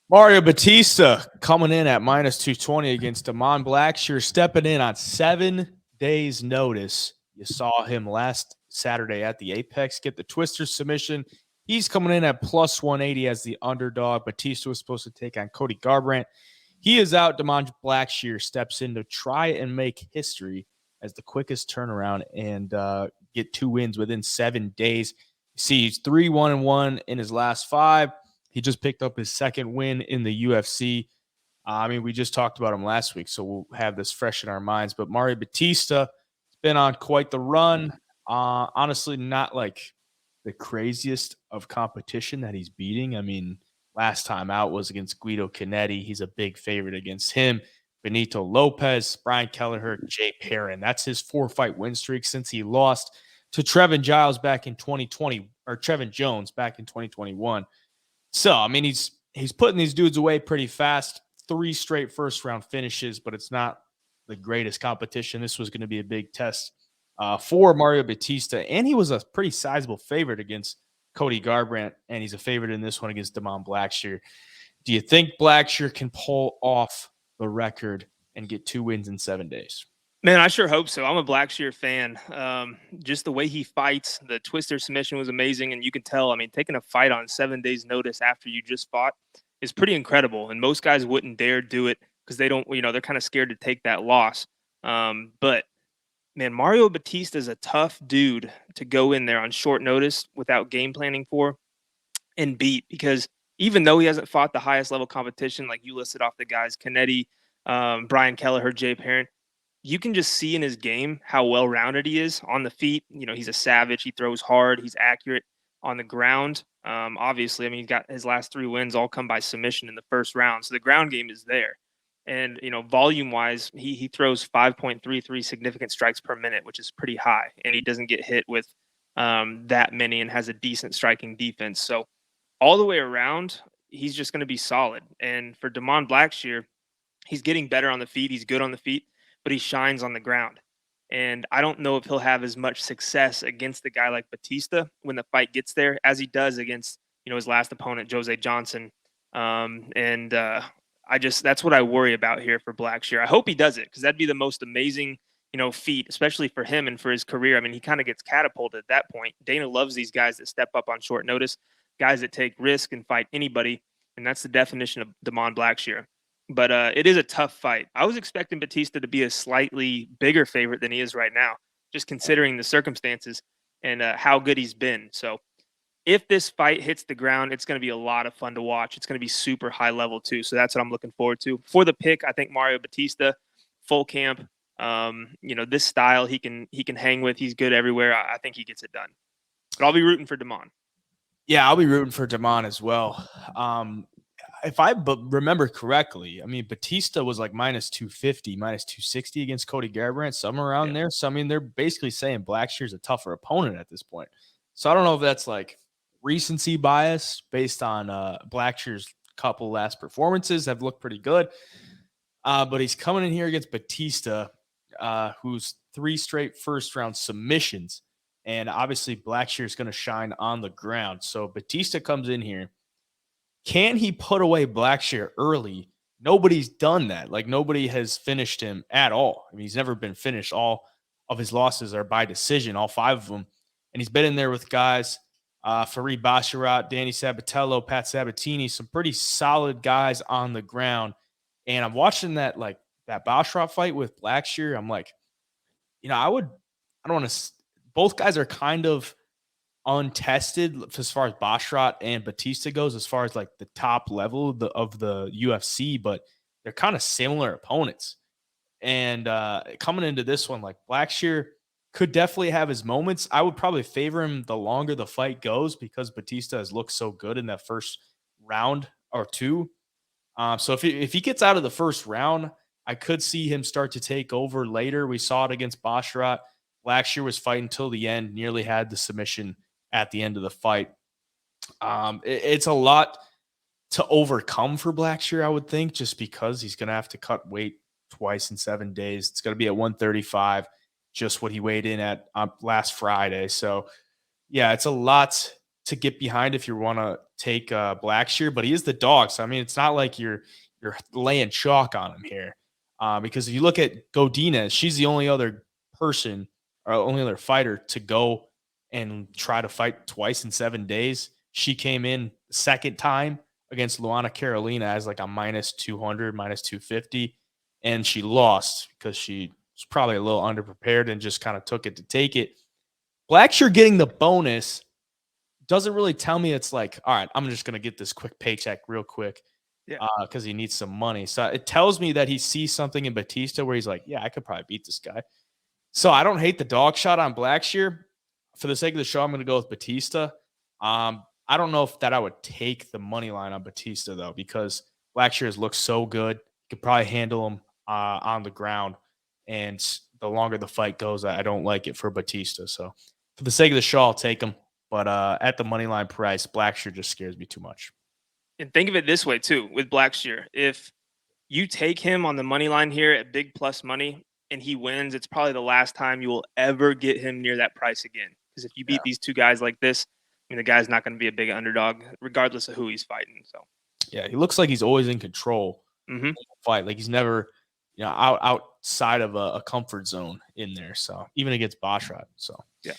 Mario Bautista coming in at minus 220 against Damon Blackshear, stepping in on 7 days' notice. You saw him last Saturday at the Apex get the Twister submission. He's coming in at plus 180 as the underdog. Bautista was supposed to take on Cody Garbrandt. He is out. Damon Blackshear steps in to try and make history as the quickest turnaround and get 2 wins within 7 days. You see, he's 3-1-1 in his last 5. He just picked up his second win in the UFC. I mean, we just talked about him last week, so we'll have this fresh in our minds. But Mario Bautista has been on quite the run. Honestly, not like the craziest of competition that he's beating. I mean, last time out was against Guido Canetti. He's a big favorite against him. Benito Lopez, Brian Kelleher, Jay Perrin. That's his 4-fight win streak since he lost to Trevin Giles back in 2020, or Trevin Jones back in 2021. So, I mean, he's putting these dudes away pretty fast. 3 straight first-round finishes, but it's not the greatest competition. This was going to be a big test for Mario Bautista, and he was a pretty sizable favorite against Cody Garbrandt, and he's a favorite in this one against Damon Blackshear. Do you think Blackshear can pull off the record and get 2 wins in 7 days? Man, I sure hope so. I'm a Blackshear fan. Just the way he fights, the Twister submission was amazing, and you can tell. I mean, taking a fight on 7 days' notice after you just fought is pretty incredible. And most guys wouldn't dare do it because they don't, they're kind of scared to take that loss. But man, Mario Batista is a tough dude to go in there on short notice without game planning for and beat, because even though he hasn't fought the highest level competition, like you listed off the guys, Canetti, Brian Kelleher, Jay Perrin, you can just see in his game how well-rounded he is on the feet. He's a savage. He throws hard. He's accurate on the ground. Obviously, I mean, he's got his last 3 wins all come by submission in the first round. So the ground game is there. And, volume-wise, he throws 5.33 significant strikes per minute, which is pretty high. And he doesn't get hit with that many and has a decent striking defense. So all the way around, he's just going to be solid. And for Damon Blackshear, he's getting better on the feet. He's good on the feet, but he shines on the ground. And I don't know if he'll have as much success against a guy like Bautista when the fight gets there as he does against, his last opponent, Jose Johnson. That's what I worry about here for Blackshear. I hope he does it, because that'd be the most amazing, feat, especially for him and for his career. I mean, he kind of gets catapulted at that point. Dana loves these guys that step up on short notice, guys that take risk and fight anybody. And that's the definition of Damon Blackshear. But it is a tough fight. I was expecting Bautista to be a slightly bigger favorite than he is right now, just considering the circumstances and how good he's been. So if this fight hits the ground, it's going to be a lot of fun to watch. It's going to be super high level too. So that's what I'm looking forward to. For the pick, I think Mario Bautista, full camp. This style he can hang with. He's good everywhere. I think he gets it done. But I'll be rooting for Damon. Yeah, I'll be rooting for Damon as well. If I remember correctly, I mean, Bautista was like minus 250, minus 260 against Cody Garbrandt, somewhere around there. So, I mean, they're basically saying Blackshear's a tougher opponent at this point. So, I don't know if that's like recency bias based on Blackshear's couple last performances have looked pretty good. But he's coming in here against Bautista, who's 3 straight first-round submissions. And obviously, Blackshear's going to shine on the ground. So, Bautista comes in here. Can he put away Blackshear early? Nobody's done that. Like, nobody has finished him at all. I mean, he's never been finished. All of his losses are by decision, all 5 of them. And he's been in there with guys, Farid Basharat, Danny Sabatello, Pat Sabatini, some pretty solid guys on the ground. And I'm watching that Basharat fight with Blackshear. I'm like, I don't want to, both guys are kind of untested as far as Basharat and Bautista goes, as far as like the top level of the UFC, but they're kind of similar opponents. And coming into this one, like Blackshear could definitely have his moments. I would probably favor him the longer the fight goes, because Bautista has looked so good in that first round or 2. So if he gets out of the first round, I could see him start to take over later. We saw it against Basharat. Blackshear was fighting till the end, nearly had the submission at the end of the fight. It's a lot to overcome for Blackshear, I would think, just because he's going to have to cut weight twice in 7 days. It's going to be at 135, just what he weighed in at last Friday. So, yeah, it's a lot to get behind if you want to take Blackshear, but he is the dog. So I mean, it's not like you're laying chalk on him here, because if you look at Godinez, she's the only other person or only other fighter to go and try to fight twice in 7 days. She came in the second time against Luana Carolina as like a minus 200, minus 250, and she lost because she was probably a little underprepared and just kind of took it to take it. Blackshear getting the bonus doesn't really tell me it's like, all right, I'm just going to get this quick paycheck real quick because he needs some money. So it tells me that he sees something in Bautista where he's like, yeah, I could probably beat this guy. So I don't hate the dog shot on Blackshear. For the sake of the show, I'm going to go with Bautista. I don't know if that I would take the money line on Bautista, though, because Blackshear has looked so good. You could probably handle him on the ground. And the longer the fight goes, I don't like it for Bautista. So for the sake of the show, I'll take him. But at the money line price, Blackshear just scares me too much. And think of it this way, too, with Blackshear. If you take him on the money line here at big plus money and he wins, it's probably the last time you will ever get him near that price again. Because if you beat these two guys like this, I mean, the guy's not going to be a big underdog, regardless of who he's fighting. So, yeah, he looks like he's always in control of the fight. Like he's never, outside of a comfort zone in there. So even against Basharat. So yeah.